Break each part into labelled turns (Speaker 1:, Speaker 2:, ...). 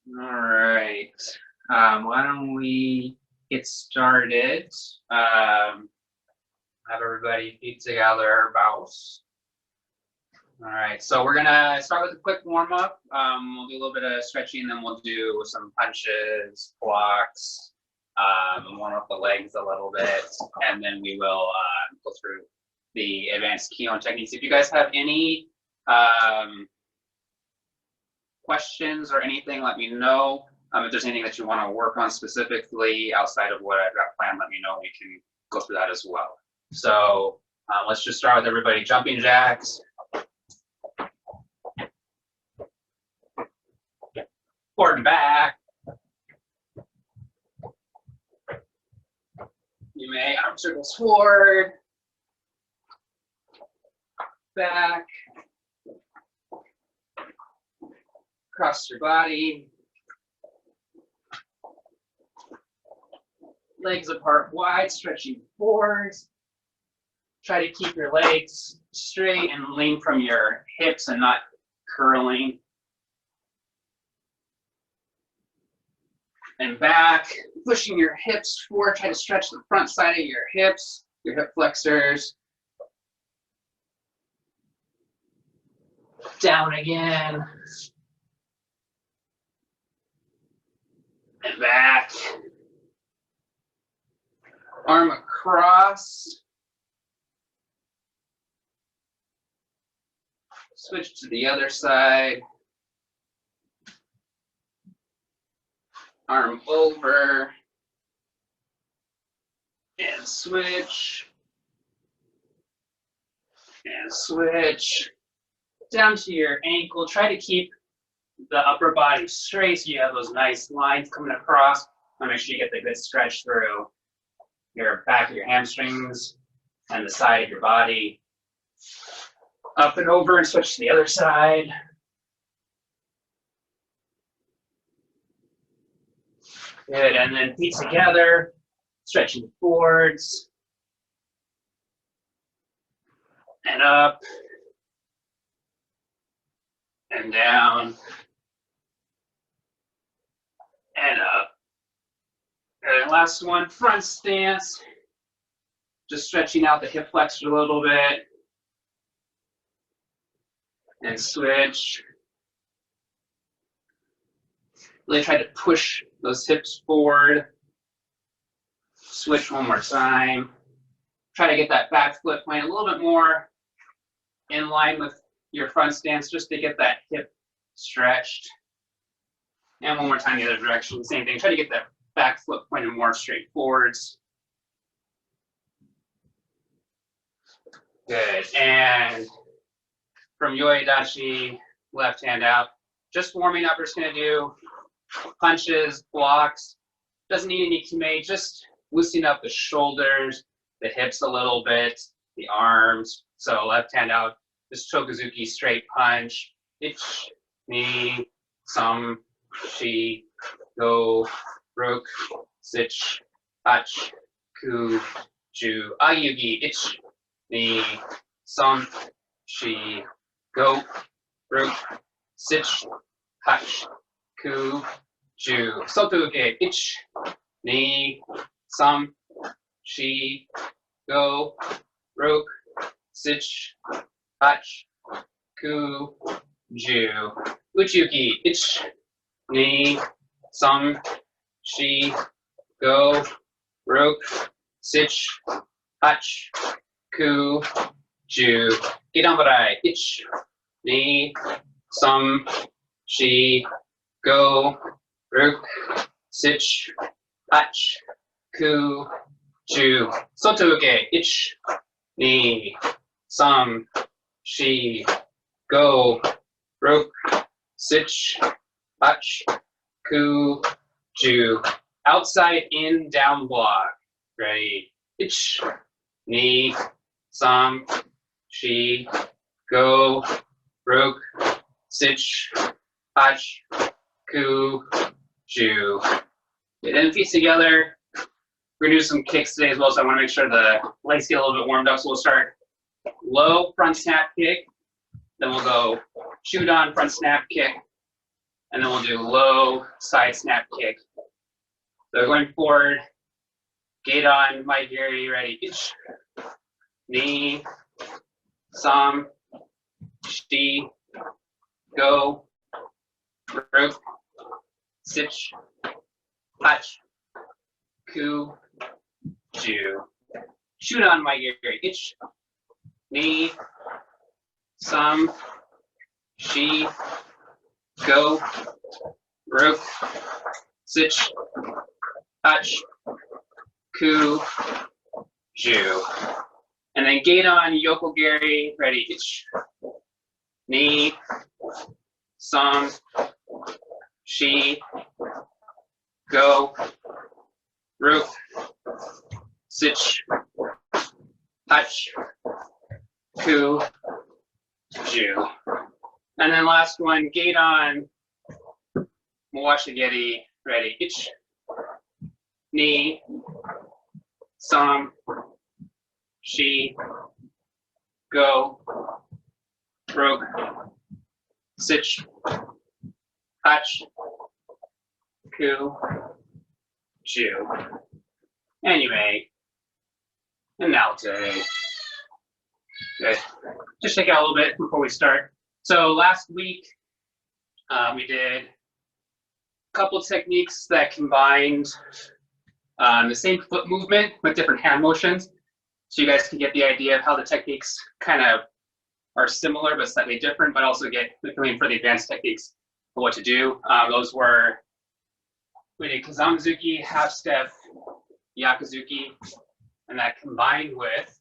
Speaker 1: All right. Why don't we get started? Have everybody feet together, bows. All right, so we're gonna start with a quick warm up. We'll do a little bit of stretching, and then we'll do some punches, blocks, warm up the legs a little bit, and then we will go through the advanced Kihon techniques. If you guys have any questions or anything, let me know. If there's anything that you want to work on specifically outside of what I've got planned, let me know. We can go through that as well. So let's just start with everybody jumping jacks. Forward and back. You may arm circles forward, back, across your body, legs apart wide, stretching forwards. Try to keep your legs straight and lean from your hips and not curling. And back, pushing your hips forward. Try to stretch the front side of your hips, your hip flexors. Down again. And back. Arm across. Switch to the other side. Arm over. And switch. And switch. Down to your ankle. Try to keep the upper body straight so you have those nice lines coming across. And make sure you get the good stretch through your back of your hamstrings and the side of your body. Up and over and switch to the other side. Good, and then feet together, stretching forwards. And up. And down. And up. And last one, front stance. Just stretching out the hip flexor a little bit. And switch. Really try to push those hips forward. Switch one more time. Try to get that back foot point a little bit more in line with your front stance just to get that hip stretched. And one more time the other direction, same thing. Try to get that back foot pointed more straight forwards. Good, and from Yoidachi, left hand out. Just warming up, we're just gonna do punches, blocks. Doesn't need any kime, just loosening up the shoulders, the hips a little bit, the arms. So left hand out, just chokuzuki, straight punch. Ich, ni, sam, shi, go, rook, sich, hach, ku, ju, ayugi, ich, ni, sam, shi, go, rook, sich, hach, ku, ju. Sotoge, ich, ni, sam, shi, go, rook, sich, hach, ku, ju. Uchuki, ich, ni, sam, shi, go, rook, sich, hach, ku, ju. Irambarai, ich, ni, sam, shi, go, rook, sich, hach, ku, ju. Sotoge, ich, ni, sam, shi, go, rook, sich, hach, ku, ju. Outside in, down block. Ready? Ich, ni, sam, shi, go, rook, sich, hach, ku, ju. Get in feet together. We're gonna do some kicks today as well, so I want to make sure the legs get a little bit warmed up. So we'll start low front snap kick, then we'll go shoot on front snap kick, And then we'll do low side snap kick. So going forward, gate on, my Gary, ready, knee, sam, shi, go, rope, sich, touch, ku, ju. Shoot on, my Gary, knee, sam, shi, go, rope, sich, touch, ku, ju. And then gate on, yoko Gary, ready, knee, sam, shi, go, rope, sich, touch, ku, ju. And then last one, gate on, Mwashigeri, ready, knee, sam, shi, go, rope, sich, touch, ku, ju. Anyway, and now today. Good. Just check out a little bit before we start. So last week, we did a couple techniques that combined the same foot movement with different hand motions. So you guys can get the idea of how the techniques kind of are similar but slightly different, but also get the feeling for the advanced techniques for what to do. Those were, we did Kizamazuki, half step, Yakuzuki, and that combined with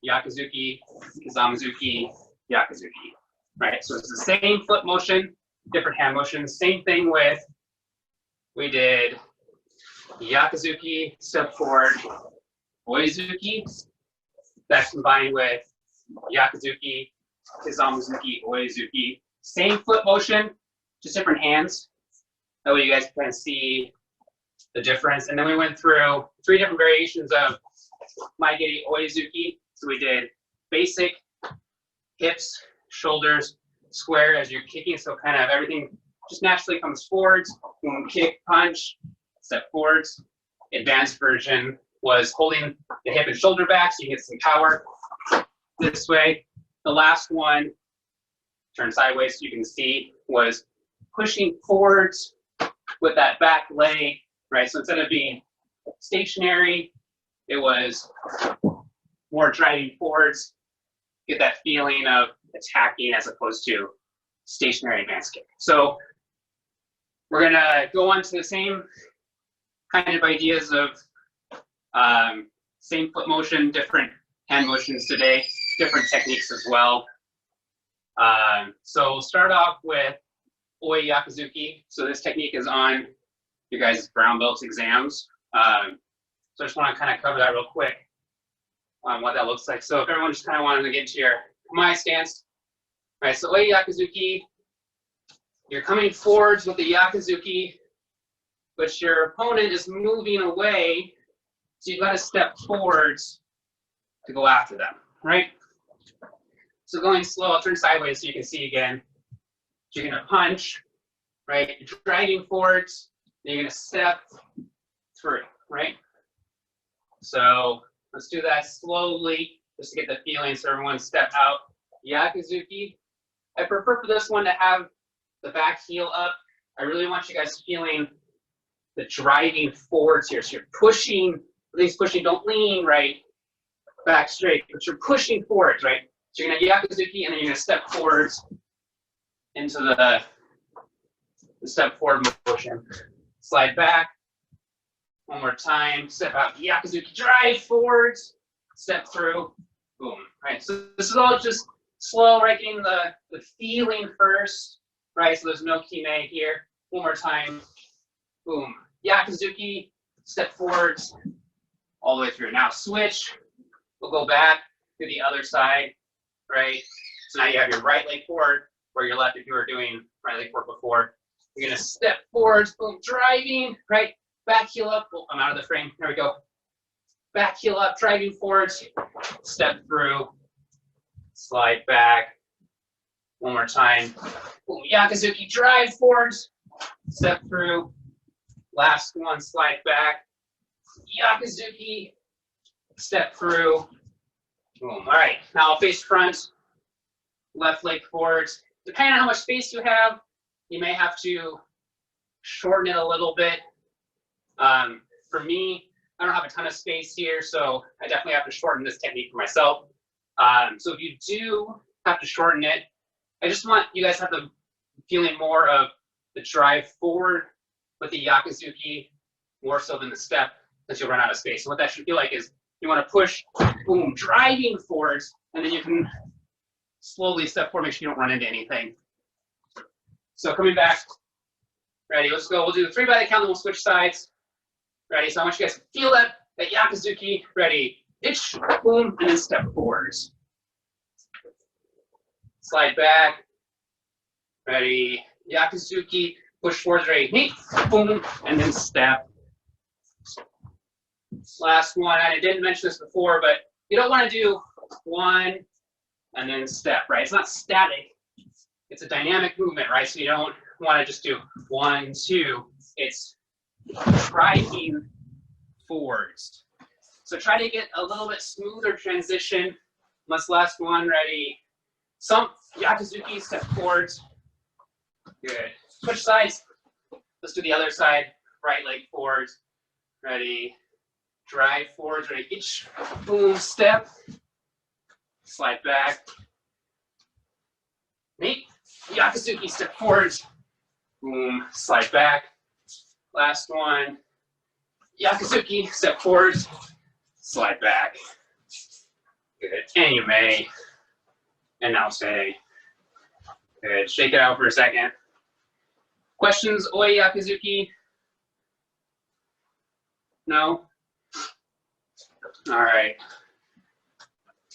Speaker 1: Yakuzuki, Kizamazuki, Yakuzuki, right? So it's the same foot motion, different hand motions. Same thing with, we did Yakuzuki, step forward, Oizuki, that combined with Yakuzuki, Kizamazuki, Oizuki. Same foot motion, just different hands. That way you guys can see the difference. And then we went through 3 different variations of Maigiri Oizuki. So we did basic, hips, shoulders, square as you're kicking. So kind of everything just naturally comes forwards. Boom, kick, punch, step forwards. Advanced version was holding the hip and shoulder back so you get some power this way. The last one, turn sideways so you can see, was pushing forwards with that back leg, right? So instead of being stationary, it was more driving forwards, get that feeling of attacking as opposed to stationary advanced kick. So we're gonna go on to the same kind of ideas of same foot motion, different hand motions today, different techniques as well. So we'll start off with Oi Yakuzuki. So this technique is on you guys' brown belt exams. So I just want to kind of cover that real quick on what that looks like. So if everyone just kind of wanted to get into your Kamae stance. All right, so Oi Yakuzuki, you're coming forwards with the Yakuzuki, but your opponent is moving away, so you've got to step forwards to go after them, right? So going slow, I'll turn sideways so you can see again. You're gonna punch, right? You're driving forwards, then you're gonna step through, right? So let's do that slowly, just to get the feeling so everyone step out. Yakuzuki. I prefer for this one to have the back heel up. I really want you guys feeling the driving forwards here. So you're pushing, at least pushing, don't lean, right? Back straight, but you're pushing forwards, right? So you're gonna Yakuzuki and then you're gonna step forwards into the step forward motion. Slide back. One more time. Step out. Yakuzuki. Drive forwards. Step through. Boom. Right. So this is all just slow, right? Getting the feeling first. Right. So there's no kime here. One more time. Boom. Yakuzuki. Step forwards. All the way through. Now switch. We'll go back to the other side. Right. So now you have your right leg forward, or your left if you were doing right leg forward before. You're gonna step forwards, boom, driving, right? Back heel up. Oh, I'm out of the frame. There we go. Back heel up, driving forwards, step through, slide back, One more time. Boom, Yakuzuki, drive forwards, step through. Last one, slide back. Yakuzuki, step through. Boom. All right, now face front, left leg forwards. Depending on how much space you have, you may have to shorten it a little bit. For me, I don't have a ton of space here, so I definitely have to shorten this technique for myself. So if you do have to shorten it, I just want you guys to have the feeling more of the drive forward with the Yakuzuki more so than the step, because you'll run out of space. So what that should feel like is you want to push, boom, driving forwards, and then you can slowly step forward, make sure you don't run into anything. So coming back, ready, let's go. We'll do 3 by the count, then we'll switch sides. Ready, so I want you guys to feel that Yakuzuki. Ready, itch, boom, and then step forwards. Slide back. Ready, Yakuzuki, push forwards, ready, knee, boom, and then step. Last one, and I didn't mention this before, but you don't want to do 1 and then step, right? It's not static. It's a dynamic movement, right? So you don't want to just do 1, 2. It's driving forwards. So try to get a little bit smoother transition. Let's last one, ready. Some Yakuzuki, step forwards. Good. Switch sides. Let's do the other side. Right leg forwards. Ready. Drive forwards. Ready. Each. Boom. Step. Slide back. Knee. Yakuzuki, step forwards. Boom. Slide back. Last one. Yakuzuki, step forwards. Slide back. Good. And you may. And now stay. Good. Shake it out for a second. Questions, Oi Yakuzuki? No? All right.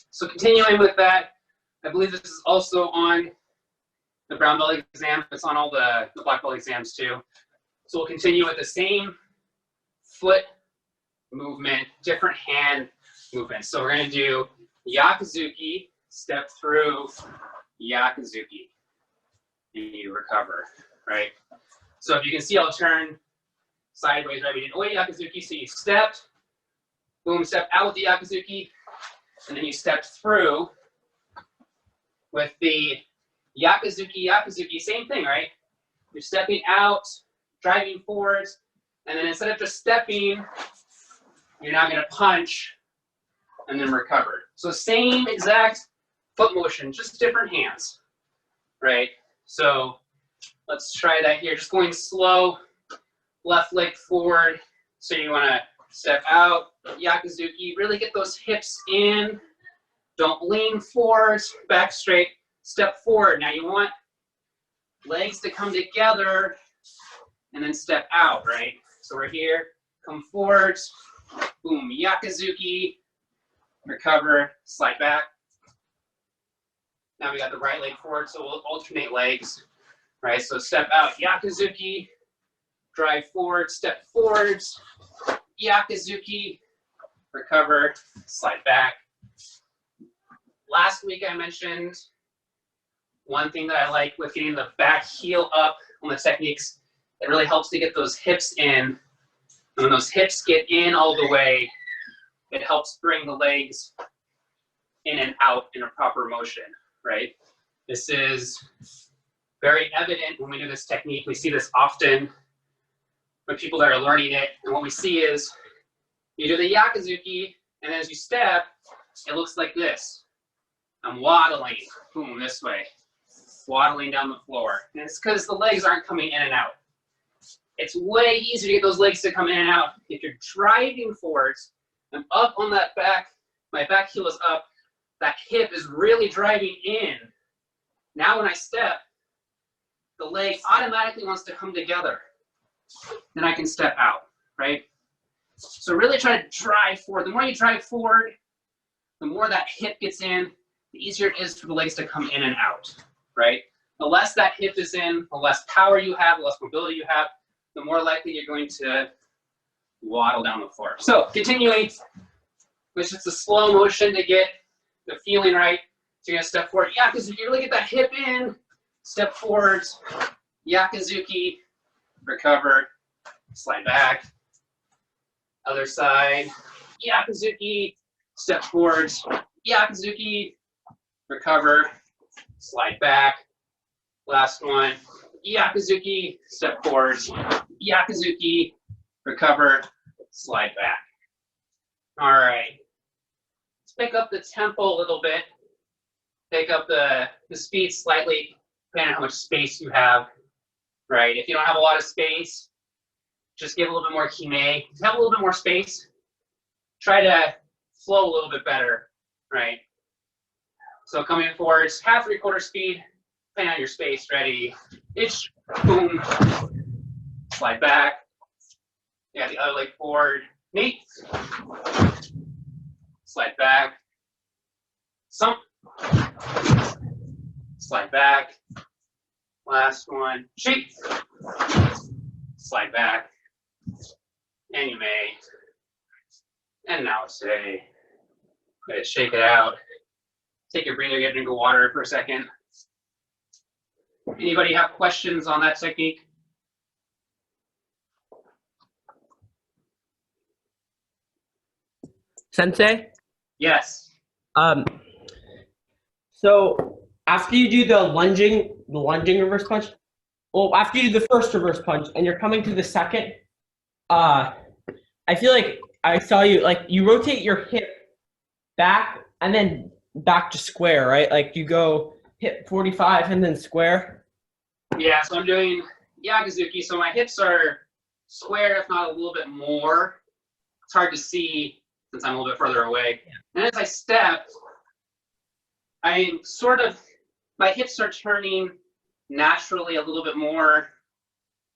Speaker 1: So continuing with that, I believe this is also on the brown belt exam. It's on all the black belt exams too. So we'll continue with the same foot movement, different hand movement. So we're going to do Yakuzuki, step through, Yakuzuki, and you recover, right? So if you can see, I'll turn sideways, right? We did Oi Yakuzuki, so you stepped, boom, step out with the Yakuzuki, and then you stepped through with the Yakuzuki, Yakuzuki, same thing, right? You're stepping out, driving forwards, and then instead of just stepping, you're now going to punch and then recover. So same exact foot motion, just different hands, right? So let's try that here. Just going slow, left leg forward. So you want to step out, Yakuzuki, really get those hips in. Don't lean forwards, back straight, step forward. Now you want legs to come together and then step out, right? So we're here, come forwards, boom, Yakuzuki, recover, slide back. Now we got the right leg forward, so we'll alternate legs, right? So step out, Yakuzuki, drive forward, step forwards, Yakuzuki, recover, slide back. Last week I mentioned one thing that I like with getting the back heel up on the techniques. It really helps to get those hips in. And when those hips get in all the way, it helps bring the legs in and out in a proper motion, right? This is very evident when we do this technique. We see this often with people that are learning it. And what we see is you do the Yakuzuki, and as you step, it looks like this. I'm waddling, boom, this way, waddling down the floor. And it's because the legs aren't coming in and out. It's way easier to get those legs to come in and out if you're driving forwards. I'm up on that back, my back heel is up, that hip is really driving in. Now when I step, the leg automatically wants to come together. Then I can step out, right? So really try to drive forward. The more you drive forward, the more that hip gets in, the easier it is for the legs to come in and out, right? The less that hip is in, the less power you have, the less mobility you have, the more likely you're going to waddle down the floor. So continuing, with just a slow motion to get the feeling right. So you're gonna step forward, Yakuzuki, really get that hip in, step forwards, Yakuzuki, recover, slide back, other side, Yakuzuki, step forwards, Yakuzuki, recover, slide back, last one, Yakuzuki, step forwards, Yakuzuki, recover, slide back. All right, let's pick up the tempo a little bit. Pick up the speed slightly, depending on how much space you have, right? If you don't have a lot of space, just give a little bit more kime. If you have a little bit more space, try to flow a little bit better, right? So coming forwards, half, 3/4 speed, depending on your space, ready, itch, boom, slide back. Yeah, the other leg forward, meet, slide back, sump, slide back, last one, shake, slide back, and you may, and now say, go ahead, shake it out, take your breather, get a drink of water for a second. Anybody have questions on that technique?
Speaker 2: Sensei?
Speaker 1: Yes.
Speaker 2: So after you do the lunging reverse punch, well, after you do the first reverse punch and you're coming to the second, I feel like I saw you, like, you rotate your hip back and then back to square, right? Like you go hip 45 and then square.
Speaker 1: Yeah, so I'm doing Yakuzuki, so my hips are square, if not a little bit more. It's hard to see since I'm a little bit further away. And as I step, I sort of, my hips are turning naturally a little bit more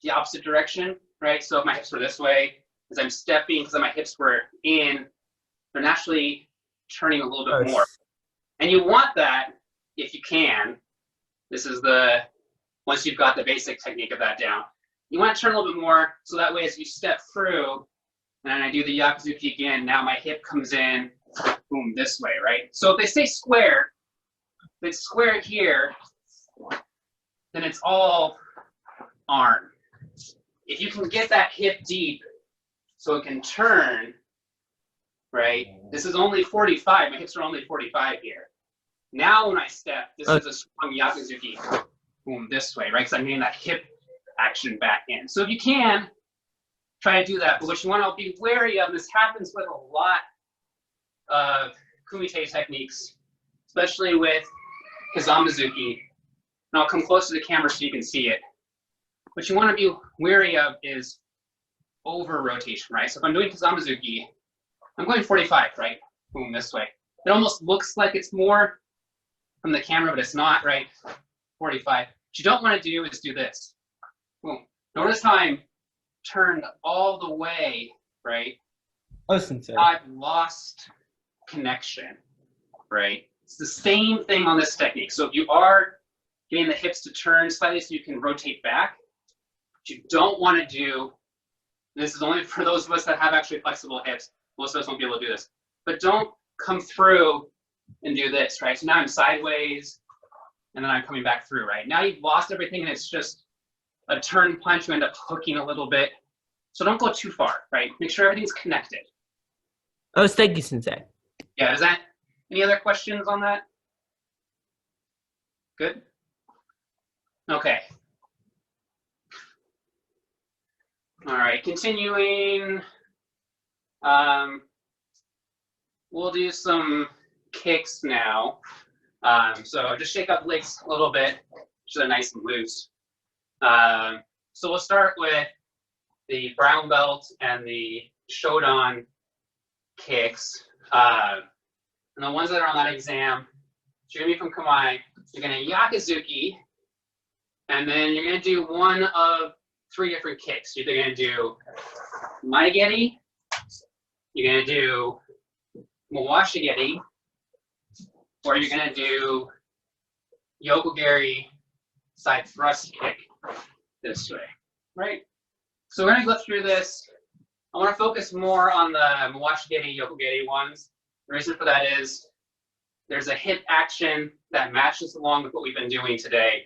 Speaker 1: the opposite direction, right? So if my hips were this way, as I'm stepping, because my hips were in, they're naturally turning a little bit more. And you want that if you can. This is the, once you've got the basic technique of that down. You want to turn a little bit more, so that way as you step through, and I do the Yakuzuki again, now my hip comes in, boom, this way, right? So if they stay square, if it's square here, then it's all arm. If you can get that hip deep so it can turn, right? This is only 45, my hips are only 45 here. Now when I step, this is a strong Yakuzuki, boom, this way, right? Because I'm getting that hip action back in. So if you can, try to do that. But what you want to be wary of, this happens with a lot of kumite techniques, especially with Kizamazuki. And I'll come close to the camera so you can see it. What you want to be wary of is over rotation, right? So if I'm doing Kizamazuki, I'm going 45, right? Boom, this way. It almost looks like it's more from the camera, but it's not, right? 45. What you don't want to do is do this. Boom. Notice how I'm turned all the way, right?
Speaker 2: Oh, Sensei.
Speaker 1: I've lost connection, right? It's the same thing on this technique. So if you are getting the hips to turn slightly so you can rotate back, what you don't want to do, and this is only for those of us that have actually flexible hips, most of us won't be able to do this, but don't come through and do this, right? So now I'm sideways, and then I'm coming back through, right? Now you've lost everything, and it's just a turn punch, you end up hooking a little bit. So don't go too far, right? Make sure everything's connected.
Speaker 2: Oh, thank you, Sensei.
Speaker 1: Yeah, is that, any other questions on that? Good? Okay. All right, continuing. We'll do some kicks now. So just shake up the legs a little bit so they're nice and loose. So we'll start with the brown belt and the Shodan kicks. And the ones that are on that exam, so you're gonna be from Kamae, you're gonna Yakuzuki, and then you're gonna do one of 3 different kicks. You're either gonna do Maigeri, you're gonna do Mawashigeri, or you're gonna do Yokogeri side thrust kick this way, right? So we're gonna go through this. I wanna focus more on the Mawashigeri, Yokogeri ones. The reason for that is there's a hip action that matches along with what we've been doing today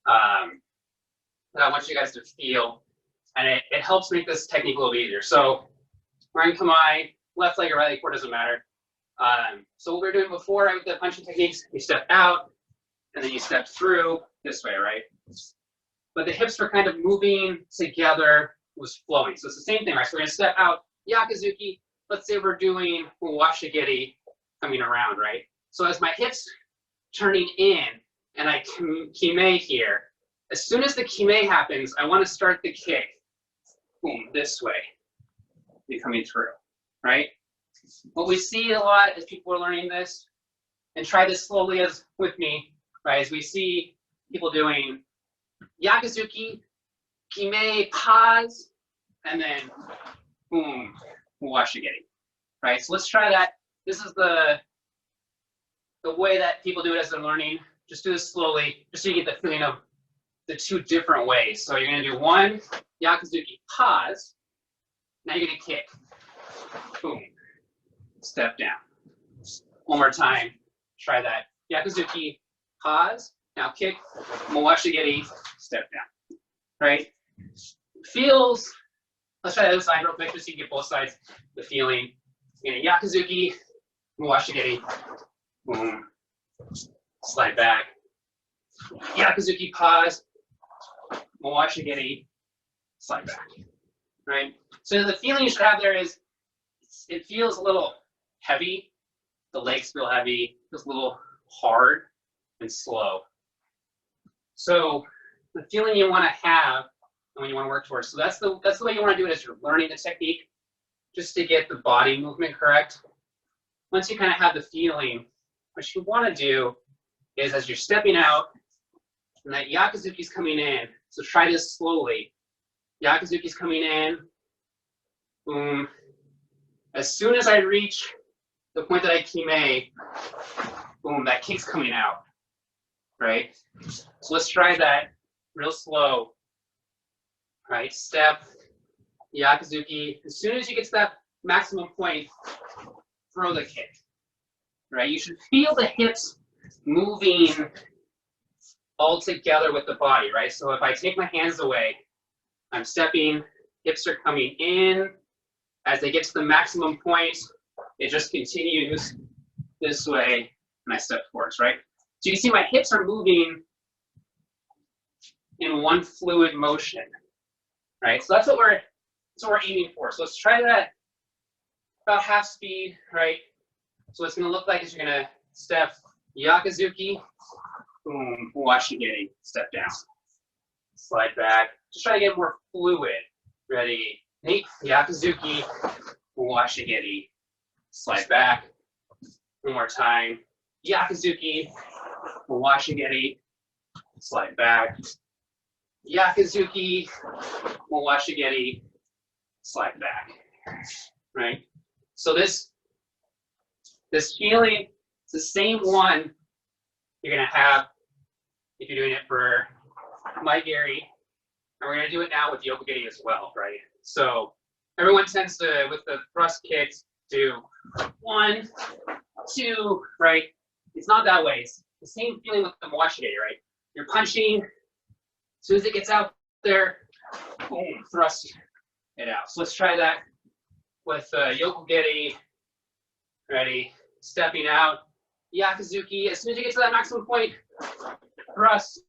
Speaker 1: that I want you guys to feel, and it helps make this technique a little easier. So we're in Kamae, left leg or right leg core, doesn't matter. So what we were doing before, right, with the punching techniques, you step out, and then you step through this way, right? But the hips were kind of moving together, was flowing. So it's the same thing, right? So we're gonna step out, Yakuzuki. Let's say we're doing Washigiri coming around, right? So as my hips turning in, and I kime here, as soon as the kime happens, I want to start the kick, boom, this way, be coming through, right? What we see a lot as people are learning this, and try this slowly as with me, right, is we see people doing Yakuzuki, kime, pause, and then boom, Washigiri, right? So let's try that. This is the way that people do it as they're learning. Just do this slowly, just so you get the feeling of the two different ways. So you're gonna do one, Yakuzuki, pause. Now you're gonna kick, boom, step down. One more time, try that. Yakuzuki, pause, now kick, Washigiri, step down, right? Feels, let's try the other side real quick, just so you get both sides, the feeling. You're gonna Yakuzuki, Washigiri, boom, slide back. Yakuzuki, pause, Washigiri, slide back, right? So the feeling you should have there is, it feels a little heavy. The legs feel heavy, feels a little hard and slow. So the feeling you want to have and when you want to work towards. So that's the way you want to do it as you're learning the technique, just to get the body movement correct. Once you kind of have the feeling, what you want to do is as you're stepping out, and that Yakuzuki's coming in. So try this slowly. Yakuzuki's coming in, boom. As soon as I reach the point that I kime, boom, that kick's coming out, right? So let's try that real slow, right? Step, Yakuzuki. As soon as you get to that maximum point, throw the kick, right? You should feel the hips moving all together with the body, right? So if I take my hands away, I'm stepping, hips are coming in. As they get to the maximum point, it just continues this way, and I step forwards, right? So you can see my hips are moving in one fluid motion, right? So that's what we're aiming for. So let's try that about half speed, right? So what it's gonna look like is you're gonna step Yakuzuki, boom, Washigiri, step down, slide back. Just try to get more fluid. Ready? Yakuzuki, Washigiri, slide back. One more time. Yakuzuki, Washigiri, slide back. Yakuzuki, Washigiri, slide back. Right? So this feeling, it's the same one you're gonna have if you're doing it for Maigiri, and we're gonna do it now with Yokogiri as well, right? So everyone tends to, with the thrust kicks, do 1, 2, right? It's not that way. It's the same feeling with the Washigiri, right? You're punching, as soon as it gets out there, boom, thrust it out. So let's try that with Yokogiri. Ready? Stepping out. Yakuzuki, as soon as you get to that maximum point, thrust,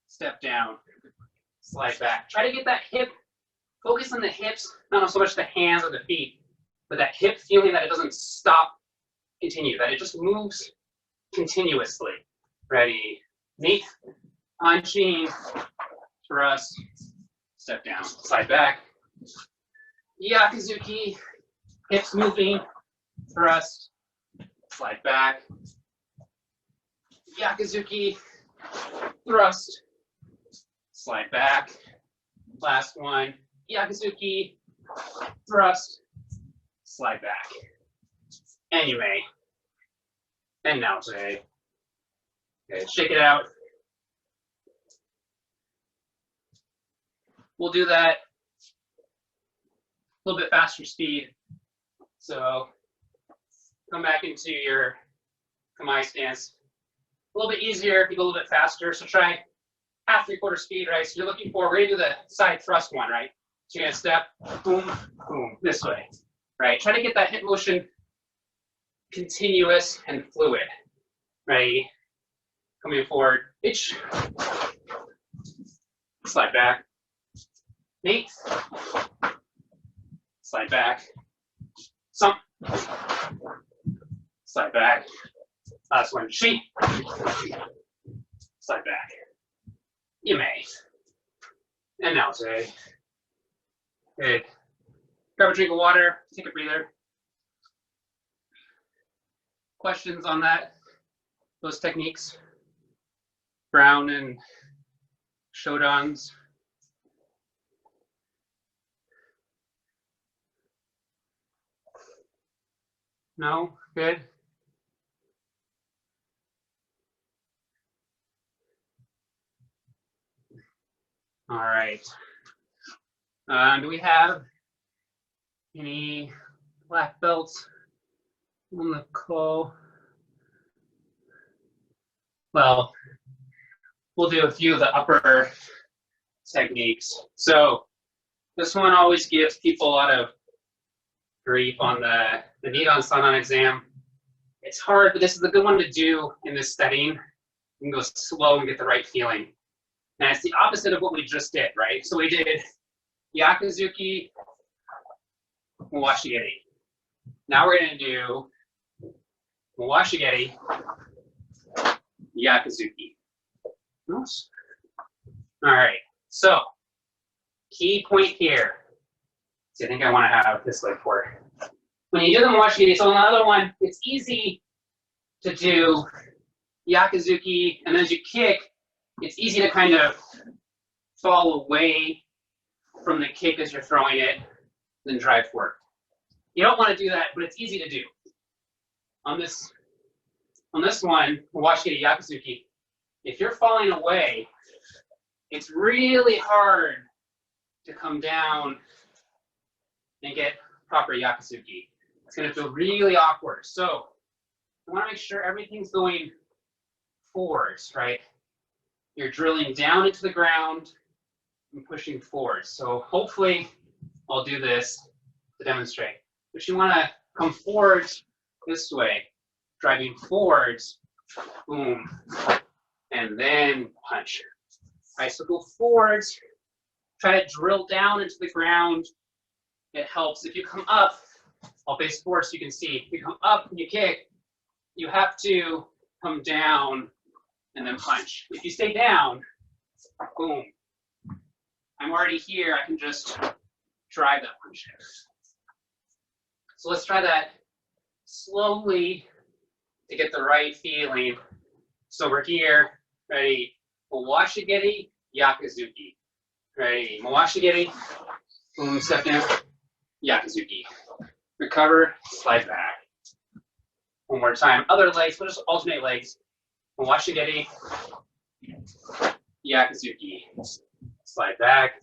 Speaker 1: step down, slide back. Try to get that hip, focus on the hips, not so much the hands or the feet, but that hip feeling that it doesn't stop, continue, that it just moves continuously. Ready? Knee, punching, thrust, step down, slide back. Yakuzuki, hips moving, thrust, slide back. Yakuzuki, thrust, slide back. Last one, Yakuzuki, thrust, slide back. Anyway, and now say, okay, shake it out. We'll do that a little bit faster speed. So come back into your kamae stance. A little bit easier if you go a little bit faster. So try half, 3/4 speed, right? So you're looking for, we're gonna do the side thrust one, right? So you're gonna step, boom, boom, this way, right? Try to get that hip motion continuous and fluid, right? Coming forward, itch, slide back, mate, slide back, some, slide back, last one, sheet, slide back, you may, and now say, good, grab a drink of water, take a breather. Questions on that, those techniques? Brown and Shodan's. No? Good? All right. Do we have any black belts on the call? Well, we'll do a few of the upper techniques. So this one always gives people a lot of grief on the Nidon Sanan exam. It's hard, but this is a good one to do in this setting. You can go slow and get the right feeling. And it's the opposite of what we just did, right? So we did Yakuzuki, Mwashigeri. Now we're gonna do Mwashigeri, Yakuzuki. Nice. All right, so key point here. So I think I want to have this leg for. When you do the Mwashigeri, so another one, it's easy to do Yakuzuki, and as you kick, it's easy to kind of fall away from the kick as you're throwing it, then drive forward. You don't want to do that, but it's easy to do. On this one, Mwashigeri Yakuzuki, if you're falling away, it's really hard to come down and get proper Yakuzuki. It's going to feel really awkward. So you want to make sure everything's going forwards, right? You're drilling down into the ground and pushing forward. So hopefully I'll do this to demonstrate. But you want to come forwards this way, driving forwards, boom, and then punch. All right, so go forwards, try to drill down into the ground. It helps. If you come up, I'll face forward so you can see. If you come up and you kick, you have to come down and then punch. If you stay down, boom. I'm already here, I can just drive that punch. So let's try that slowly to get the right feeling. So we're here, ready? Mwashigeri, Yakuzuki. Ready? Mwashigeri, boom, step down, Yakuzuki. Recover, slide back. One more time. Other legs, we'll just alternate legs. Mwashigeri, Yakuzuki. Slide back.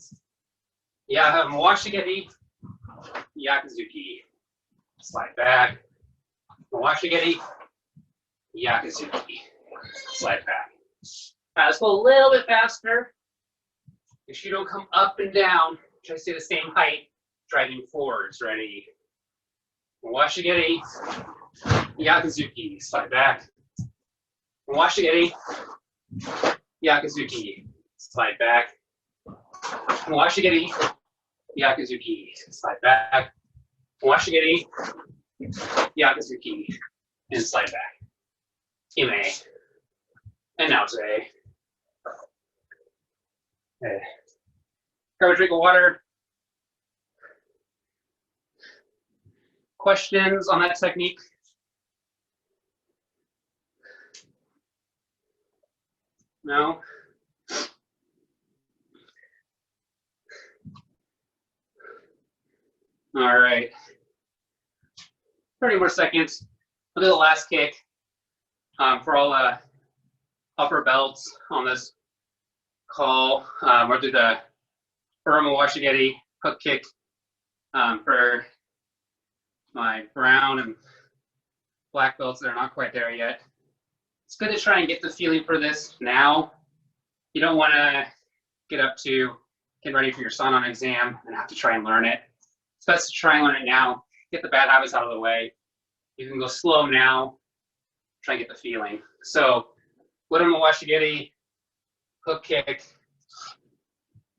Speaker 1: Yeah, Mwashigeri, Yakuzuki. Slide back. Mwashigeri, Yakuzuki. Slide back. All right, let's go a little bit faster. Make sure you don't come up and down. Try to stay the same height, driving forwards. Ready? Mwashigeri, Yakuzuki. Slide back. Mwashigeri, Yakuzuki. Slide back. Mwashigeri, Yakuzuki. Slide back. Mwashigeri, Yakuzuki. And slide back. Ime. And now today. Okay. Grab a drink of water. Questions on that technique? No? All right. 30 more seconds. We'll do the last kick for all the upper belts on this call. We'll do the Burma Washigeri hook kick for my brown and black belts that are not quite there yet. It's good to try and get the feeling for this now. You don't want to get up to get ready for your sign-on exam and have to try and learn it. It's best to try and learn it now. Get the bad habits out of the way. You can go slow now. Try and get the feeling. So, Urumo Washigiri, hook kick.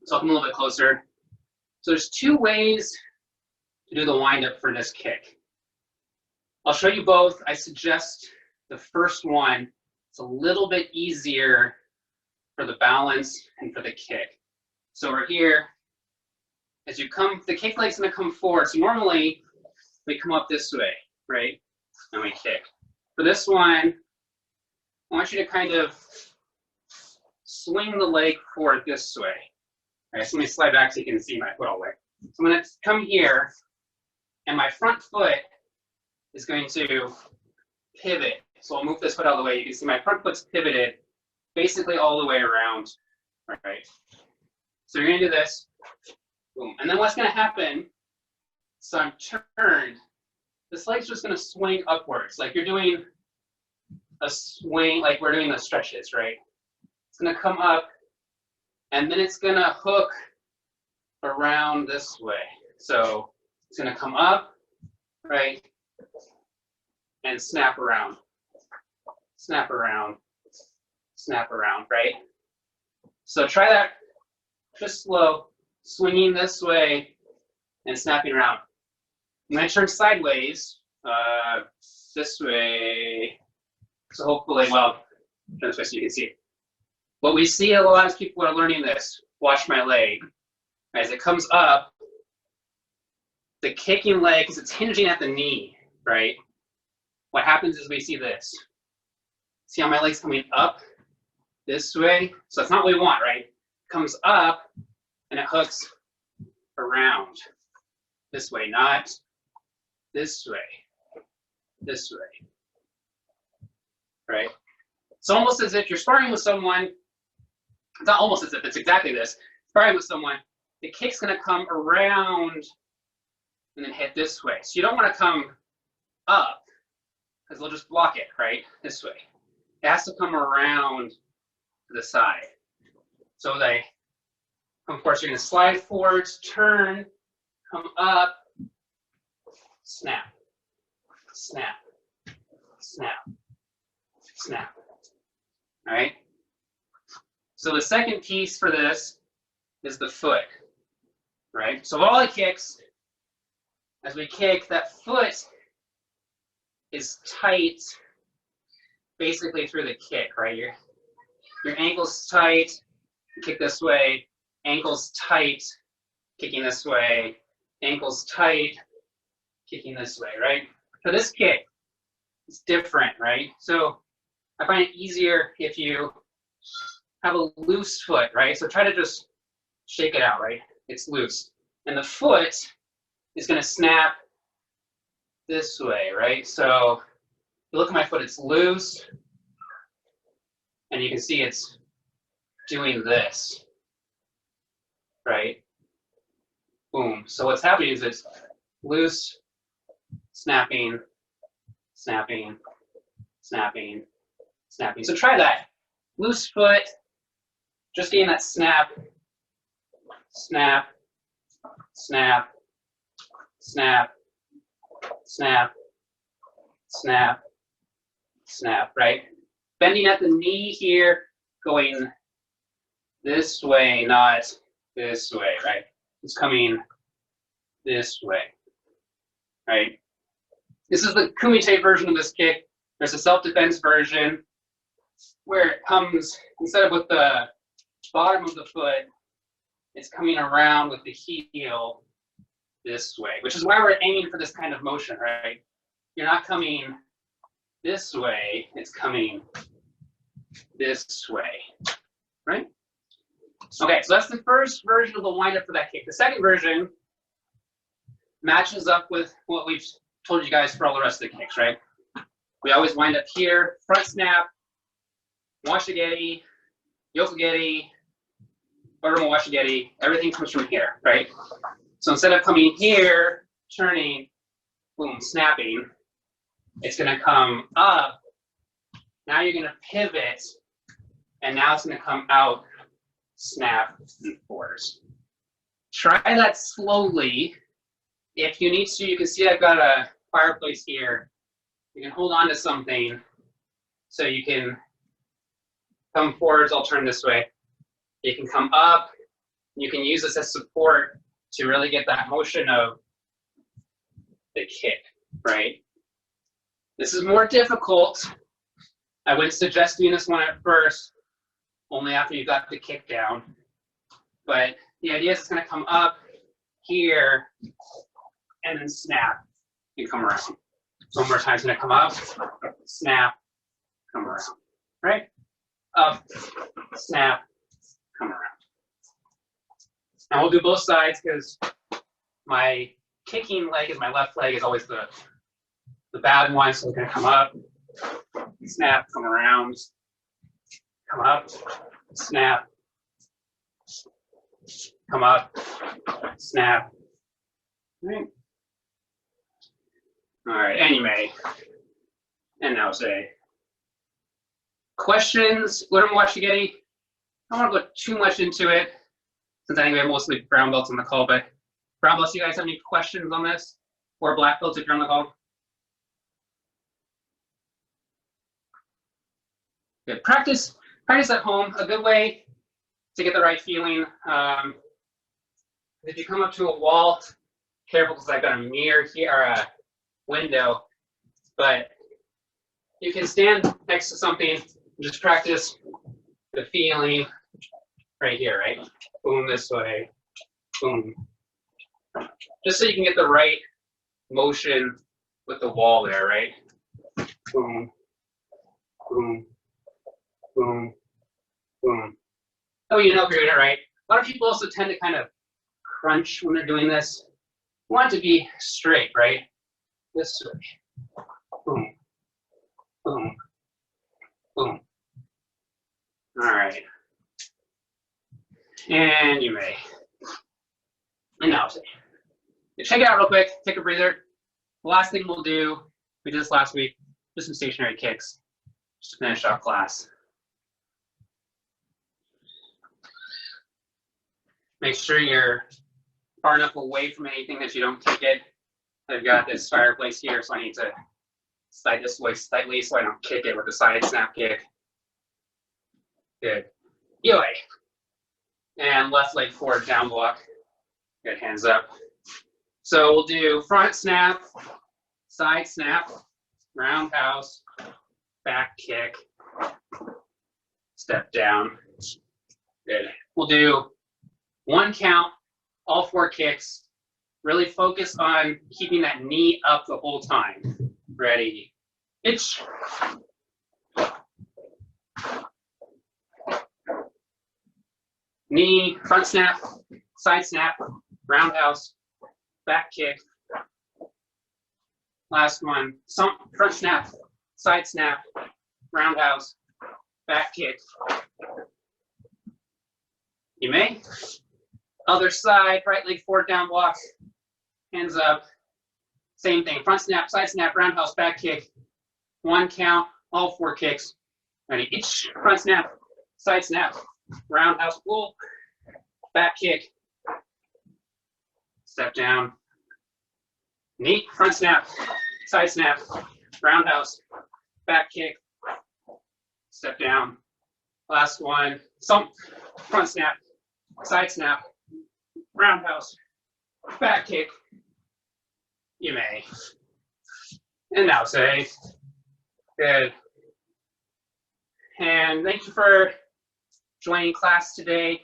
Speaker 1: So I'll come a little bit closer. So there's two ways to do the wind-up for this kick. I'll show you both. I suggest the first one. It's a little bit easier for the balance and for the kick. So we're here. As you come, the kick leg's gonna come forward. So normally we come up this way, right? And we kick. For this one, I want you to kind of swing the leg forward this way. All right, so let me slide back so you can see my foot all the way. So I'm gonna come here, and my front foot is going to pivot. So I'll move this foot out of the way. You can see my front foot's pivoted basically all the way around. All right. So you're gonna do this, boom. And then what's gonna happen, so I'm turned, this leg's just gonna swing upwards. Like you're doing a swing, like we're doing the stretches, right? It's gonna come up, and then it's gonna hook around this way. So it's gonna come up, right? And snap around, snap around, snap around, right? So try that just slow, swinging this way and snapping around. I'm gonna turn sideways, this way. So hopefully, well, turn this way so you can see it. What we see a lot of people are learning this. Watch my leg. As it comes up, the kicking leg, because it's hinging at the knee, right? What happens is we see this. See how my leg's coming up this way? So that's not what we want, right? It comes up and it hooks around this way, not this way, this way, right? It's almost as if you're sparring with someone. It's not almost as if, it's exactly this. Sparring with someone, the kick's gonna come around and then hit this way. So you don't wanna come up, because they'll just block it, right? This way. It has to come around to the side. So they, of course, you're gonna slide forwards, turn, come up, snap, snap, snap, snap. All right? So the second piece for this is the foot, right? So all the kicks, as we kick, that foot is tight basically through the kick, right? Your ankle's tight, kick this way, ankle's tight, kicking this way, ankle's tight, kicking this way, right? For this kick, it's different, right? So I find it easier if you have a loose foot, right? So try to just shake it out, right? It's loose. And the foot is gonna snap this way, right? So if you look at my foot, it's loose. And you can see it's doing this, right? Boom. So what's happening is it's loose, snapping, snapping, snapping, snapping. So try that. Loose foot, just getting that snap, snap, snap, snap, snap, snap, snap, right? Bending at the knee here, going this way, not this way, right? It's coming this way, right? This is the kumite version of this kick. There's a self-defense version where it comes, instead of with the bottom of the foot, it's coming around with the heel this way, which is why we're aiming for this kind of motion, right? You're not coming this way, it's coming this way, right? Okay, so that's the first version of the windup for that kick. The second version matches up with what we've told you guys for all the rest of the kicks, right? We always wind up here, front snap, washigeri, yokogeri, urumo washigeri, everything comes from here, right? So instead of coming here, turning, boom, snapping, it's gonna come up Now you're gonna pivot, and now it's gonna come out, snap, and forwards. Try that slowly. If you need to, you can see I've got a fireplace here. You can hold on to something so you can come forwards. I'll turn this way. You can come up. You can use this as support to really get that motion of the kick, right? This is more difficult. I wouldn't suggest doing this one at first, only after you got the kick down. But the idea is it's going to come up here and then snap and come around. So one more time, it's going to come up, snap, come around, right? Up, snap, come around. And we'll do both sides because my kicking leg is my left leg is always the bad one. So we're going to come up, snap, come around, come up, snap, come up, snap. Right. All right, anyway, and now say questions. What am I watching, Getty? I don't want to go too much into it since I think we have mostly brown belts on the call, but brown belts, you guys have any questions on this? Or black belts if you're on the call? Good. Practice at home. A good way to get the right feeling. If you come up to a wall, careful because I've got a mirror here, or a window, but you can stand next to something and just practice the feeling right here, right? Boom this way, boom. Just so you can get the right motion with the wall there, right? Boom, boom, boom, boom. Oh, you know if you're doing it right. A lot of people also tend to kind of crunch when they're doing this. You want it to be straight, right? This way. Boom, boom, boom. All right. And you may. And now, check it out real quick. Take a breather. The last thing we'll do, we did this last week, just some stationary kicks, just to finish off class. Make sure you're far enough away from anything that you don't kick it. I've got this fireplace here, so I need to slide this way slightly so I don't kick it with the side snap kick. Good. Yo. And left leg forward down block. Good, hands up. So we'll do front snap, side snap, roundhouse, back kick, step down. Good. We'll do one count, all 4 kicks. Really focus on keeping that knee up the whole time. Ready? Itch. Knee, front snap, side snap, roundhouse, back kick. Last one, front snap, side snap, roundhouse, back kick. You may. Other side, right leg forward down block, hands up. Same thing, front snap, side snap, roundhouse, back kick. One count, all 4 kicks. Ready, each front snap, side snap, roundhouse, pull, back kick. Step down. Knee, front snap, side snap, roundhouse, back kick. Step down. Last one, front snap, side snap, roundhouse, back kick. You may. And now say, good. And thank you for joining class today.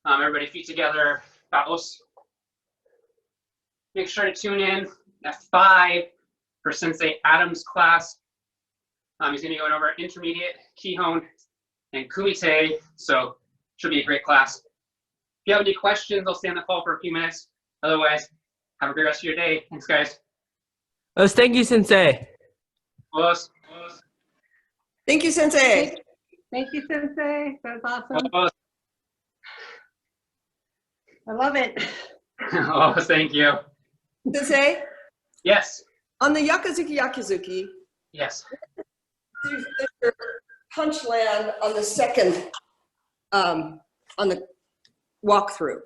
Speaker 1: Everybody feet together, bows. Make sure to tune in at 5 for Sensei Adam's class. He's gonna be going over intermediate, Kihon, and Kumite, so should be a great class. If you have any questions, I'll stay on the call for a few minutes. Otherwise, have a great rest of your day. Thanks, guys.
Speaker 2: Thank you, Sensei.
Speaker 1: Close.
Speaker 3: Thank you, Sensei.
Speaker 4: Thank you, Sensei. That was awesome.
Speaker 1: Close.
Speaker 4: I love it.
Speaker 1: Oh, thank you.
Speaker 3: Sensei,
Speaker 1: Yes.
Speaker 3: on the Yakuzuki,
Speaker 1: Yes.
Speaker 3: There's your punch land on the second, on the walkthrough.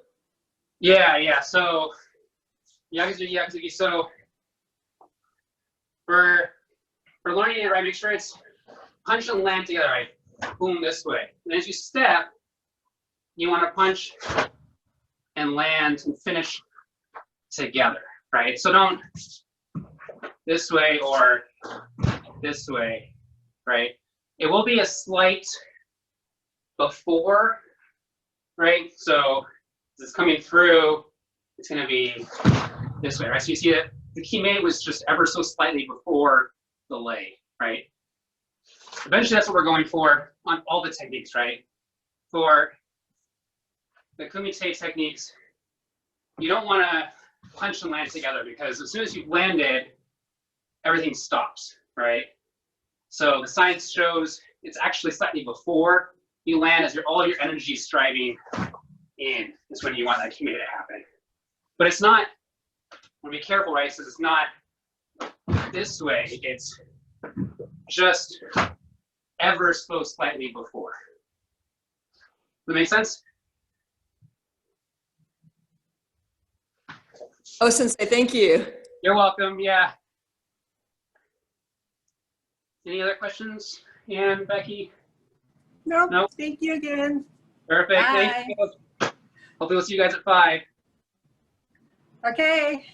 Speaker 1: Yeah. So, yakuzuki. So, for learning it right, make sure it's punch and land together, right? Boom, this way. And as you step, you want to punch and land and finish together, right? So don't this way or this way, right? It will be a slight before, right? So it's coming through, it's going to be this way, right? So you see that the kime was just ever so slightly before the lei, right? Eventually, that's what we're going for on all the techniques, right? For the kumite techniques, you don't want to punch and land together because as soon as you've landed, everything stops, right? So the science shows it's actually slightly before you land as all your energy is striving in is when you want that kumite to happen. But it's not, want to be careful, right? So it's not this way, it's just ever so slightly before. Does that make sense?
Speaker 3: Oh, Sensei, thank you.
Speaker 1: You're welcome, yeah. Any other questions, Ann, Becky?
Speaker 4: Nope.
Speaker 1: Nope.
Speaker 4: Thank you again.
Speaker 1: Perfect, thank you. Hopefully we'll see you guys at 5.
Speaker 4: Okay.